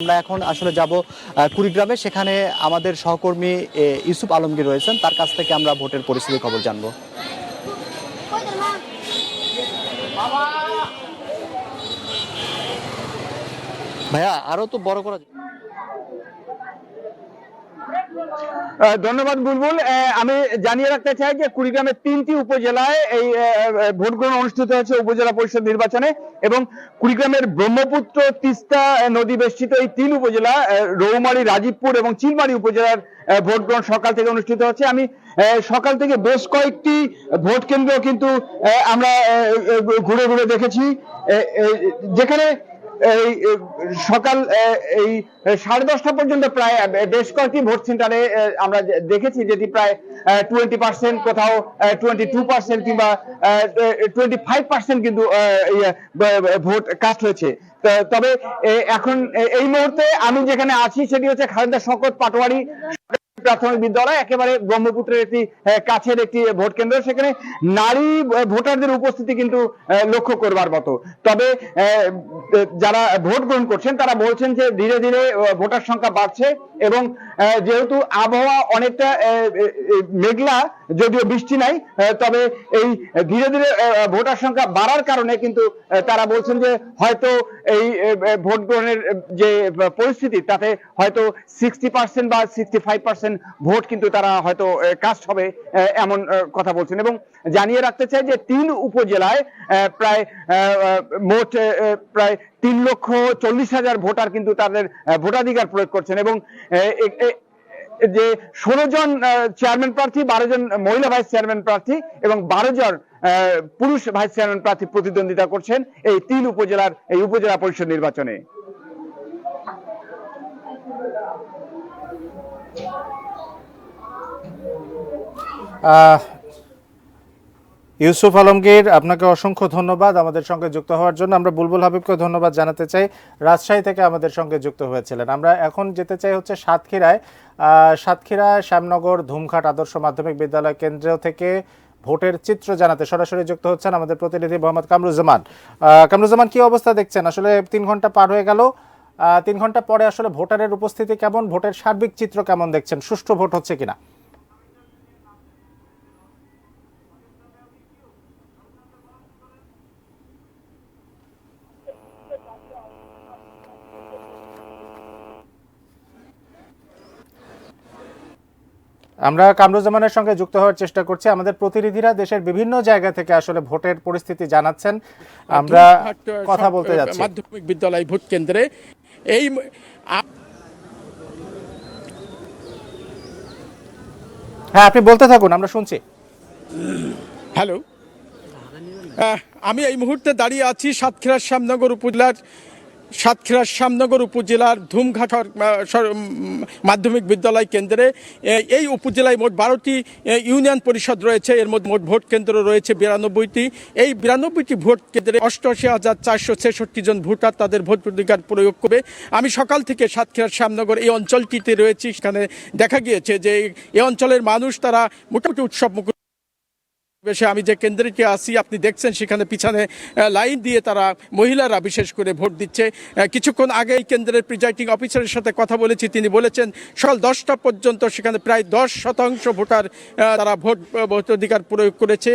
আমরা এখন আসলে যাব কুড়িগ্রামে। সেখানে আমাদের সহকর্মী ইউসুফ আলমগীর রয়েছেন, তার কাছ থেকে আমরা ভোটের পরিস্থিতির খবর জানবো। ভাইয়া আরো তো বড় করা ধন্যবাদ বুলবুল। আমি জানিয়ে রাখতে চাই যে কুড়িগ্রামের 3টি উপজেলায় এই ভোট গ্রহণ অনুষ্ঠিত হয়েছে উপজেলা পরিষদ নির্বাচনে, এবং কুড়িগ্রামের ব্রহ্মপুত্র তিস্তা নদী বেষ্টিত এই 3 উপজেলা রৌমারী, রাজীবপুর এবং চিলমারী উপজেলার ভোট গ্রহণ সকাল থেকে অনুষ্ঠিত হচ্ছে। আমি সকাল থেকে বেশ কয়েকটি ভোট কেন্দ্র কিন্তু আমরা ঘুরে ঘুরে দেখেছি, যেখানে এই সকাল এই 10:30 পর্যন্ত প্রায় বেশ কয়েকটি ভোট সেন্টারে আমরা দেখেছি যেটি প্রায় 20%, কোথাও 22% কিংবা 25% কিন্তু ভোট কাস্ট হয়েছে। তবে এখন এই মুহূর্তে আমি যেখানে আছি সেটি হচ্ছে খালেদা শওকত পাটোয়ারি প্রাথমিক বিদ্যালয়, একেবারে ব্রহ্মপুত্রের একটি কাছের একটি ভোট কেন্দ্র। সেখানে নারী ভোটারদের উপস্থিতি কিন্তু লক্ষ্য করবার মতো। তবে যারা ভোট গ্রহণ করছেন তারা বলছেন যে ধীরে ধীরে ভোটার সংখ্যা বাড়ছে, এবং যেহেতু আবহাওয়া অনেকটা মেঘলা, যদিও বৃষ্টি নাই, তবে এই ধীরে ধীরে ভোটার সংখ্যা বাড়ার কারণে কিন্তু তারা বলছেন যে হয়তো এই ভোট গ্রহণের যে পরিস্থিতি তাতে হয়তো 60% বা 65% ভোট কিন্তু তারা হয়তো কাস্ট হবে, এমন কথা বলছেন। এবং জানিয়ে রাখতে চাই যে 3 উপজেলায় প্রায় মোট প্রায় 3,40,000 ভোটার কিন্তু তাদের ভোটাধিকার প্রয়োগ করছেন, এবং যে 16 জন চেয়ারম্যান প্রার্থী, 12 জন মহিলা ভাইস চেয়ারম্যান প্রার্থী এবং 12 জন পুরুষ ভাইস চেয়ারম্যান প্রার্থী প্রতিদ্বন্দ্বিতা করছেন এই 3 উপজেলার এই উপজেলা পরিষদ নির্বাচনে। ইউসুফ আলমগীর, আপনাকে অসংখ্য ধন্যবাদ আমাদের সঙ্গে যুক্ত হওয়ার জন্য। আমরা বুলবুল হাবিবকে ধন্যবাদ জানাতে চাই, রাজশাহী থেকে আমাদের সঙ্গে যুক্ত হয়েছিলেন। আমরা এখন যেতে চাই হচ্ছে সাতক্ষীরায়। সাতক্ষীরা শ্যামনগর ধুমঘাট আদর্শ মাধ্যমিক বিদ্যালয় কেন্দ্র থেকে ভোটের চিত্র জানাতে সরাসরি যুক্ত হচ্ছেন আমাদের প্রতিনিধি মোহাম্মদ কামরুজ্জামান। কামরুজ্জামান, কি অবস্থা দেখছেন? আসলে 3 ঘন্টা পার হয়ে গেল, 3 ঘন্টা পরে আসলে ভোটারের উপস্থিতি কেমন, ভোটের সার্বিক চিত্র কেমন দেখছেন, সুষ্ঠু ভোট হচ্ছে কিনা? আমরা কামরুজ্জামানের সঙ্গে যুক্ত হওয়ার চেষ্টা করছি। আমাদের প্রতিনিধিরা দেশের বিভিন্ন জায়গা থেকে আসলে ভোটের পরিস্থিতি জানাচ্ছেন, আমরা কথা বলতে যাচ্ছি। মাধ্যমিক বিদ্যালয় ভোট কেন্দ্রে এই হ্যাঁ, আপনি বলতে থাকুন, আমরা শুনছি। হ্যালো, আমি এই মুহূর্তে দাঁড়িয়ে আছি সাতক্ষীরার শ্যামনগর উপজেলার ধুমঘাট মাধ্যমিক বিদ্যালয় কেন্দ্রে। এই উপজেলায় মোট 12টি ইউনিয়ন পরিষদ রয়েছে, এর মধ্যে মোট ভোট কেন্দ্র রয়েছে 92টি। এই 92টি ভোট কেন্দ্রে 88,466 জন ভোটার তাদের ভোটাধিকার প্রয়োগ করবে। আমি সকাল থেকে সাতক্ষীরার শ্যামনগর এই অঞ্চলটিতে রয়েছি। সেখানে দেখা গিয়েছে যে এই অঞ্চলের মানুষ তারা মোটামুটি উৎসবমুখর। আমি যে কেন্দ্রটি আছি আপনি দেখছেন সেখানে পিছনে লাইন দিয়ে তারা মহিলারা বিশেষ করে ভোট দিচ্ছে। কিছুক্ষণ আগে এই কেন্দ্রের প্রিজাইডিং অফিসারের সাথে কথা বলেছি, তিনি বলেছেন সকাল 10টা পর্যন্ত সেখানে প্রায় 10% ভোটার তারা ভোটাধিকার প্রয়োগ করেছে।